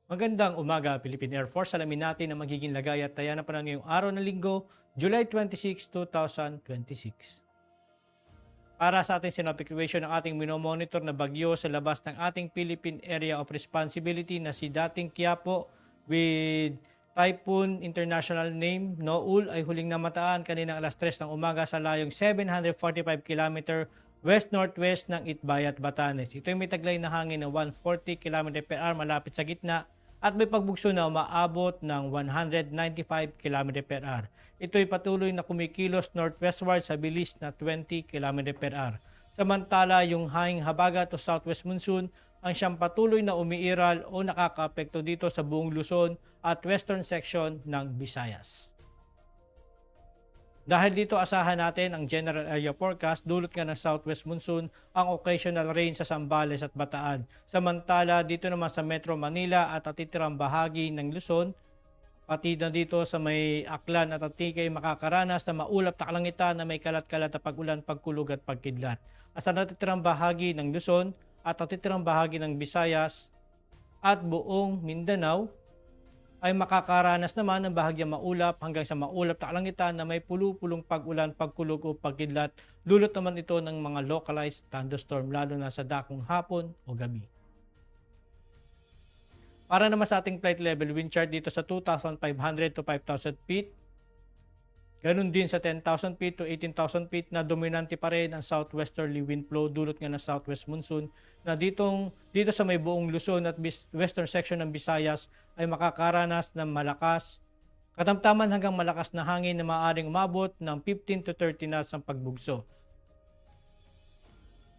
Magandang umaga, Philippine Air Force. Alamin natin ang magiging lagay at taya ng panahon ngayong araw ng linggo, July 26, 2026. Para sa ating synoptic equation ng ating minomonitor na bagyo sa labas ng ating Philippine Area of Responsibility na si dating Quiapo with Typhoon International name Noul ay huling namataan kaninang alas 3 ng umaga sa layong 745 km west-northwest ng Itbayat, Batanes. Ito ay may taglay na hangin na 140 km per hour malapit sa gitna at may pagbugso na umaabot ng 195 km per hour. Ito ay patuloy na kumikilos northwestward sa bilis na 20 km per hour. Samantala, yung hanging habagat o southwest monsoon ang siyang patuloy na umiiral o nakakaapekto dito sa buong Luzon at western section ng Visayas. Dahil dito asahan natin ang general area forecast dulot nga ng southwest monsoon ang occasional rain sa Zambales at Bataan. Samantala dito naman sa Metro Manila at atitirang bahagi ng Luzon, pati na dito sa may Aklan at Antique ay makakaranas na maulap na kalangitan na may kalat-kalat na pag-ulan, pagkulog at pagkidlat. At sa natitirang bahagi ng Luzon at natitirang bahagi ng Visayas at buong Mindanao, ay makakaranas naman ng bahagyang maulap hanggang sa maulap na kalangitan na may pulu-pulong pag-ulan, pagkulog o pagkidlat. Dulot naman ito ng mga localized thunderstorm lalo na sa dakong hapon o gabi. Para naman sa ating flight level wind chart dito sa 2,500 to 5,000 feet, ganun din sa 10,000 feet to 18,000 feet na dominante pa rin ang southwesterly wind flow dulot nga ng southwest monsoon na dito sa may buong Luzon at western section ng Visayas ay makakaranas ng malakas, katamtaman hanggang malakas na hangin na maaaring umabot ng 15 to 30 knots ang pagbugso.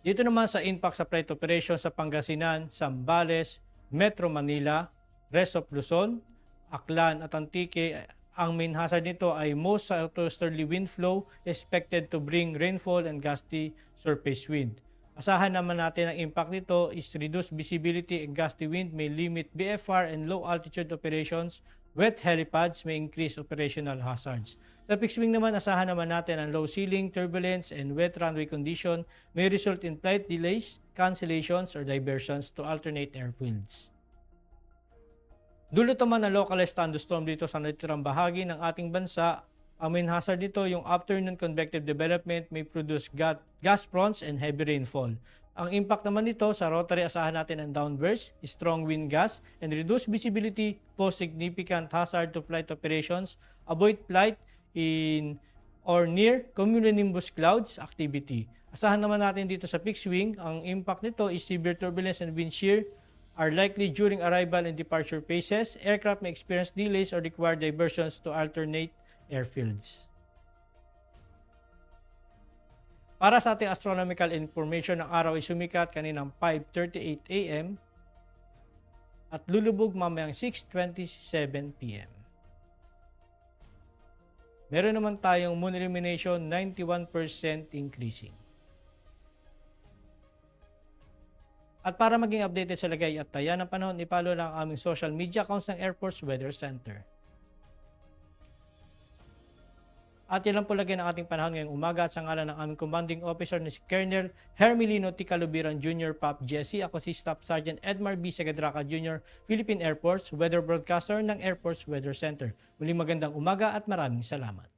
Dito naman sa impact sa flight operation sa Pangasinan, Zambales, Metro Manila, rest of Luzon, Aklan at Antique, ang main hazard nito ay most southwesterly wind flow expected to bring rainfall and gusty surface wind. Asahan naman natin ang impact nito is reduced visibility and gusty wind may limit BFR and low altitude operations. Wet helipads may increase operational hazards. Sa fixed wing naman, asahan naman natin ang low ceiling, turbulence, and wet runway condition may result in flight delays, cancellations, or diversions to alternate airfields. Dulot naman ng localized thunderstorm dito sa natitirang bahagi ng ating bansa. Ang main hazard nito, yung afternoon convective development may produce gas fronts and heavy rainfall. Ang impact naman nito sa rotary, asahan natin ang downburst, strong wind gusts, and reduced visibility pose significant hazard to flight operations. Avoid flight in or near cumulonimbus clouds activity. Asahan naman natin dito sa fixed wing, ang impact nito is severe turbulence and wind shear are likely during arrival and departure phases. Aircraft may experience delays or require diversions to alternate airfields. Para sa ating astronomical information, ang araw ay sumikat kaninang 5:38 AM at lulubog mamayang 6:27 PM. Meron naman tayong moon illumination 91% increasing. At para maging updated sa lagay at taya ng panahon, ipalo lang ang aming social media accounts ng Air Force Weather Center. At yan lang po lagay ng ating panahon ngayong umaga at sa ngalan ng aming commanding officer na si Colonel Hermelino T. Calubiran Jr. PAP GSC. Ako si Staff Sergeant Edmar B. Segadraca Jr. Philippine Air Force Weather Broadcaster ng Air Force Weather Center. Muling magandang umaga at maraming salamat.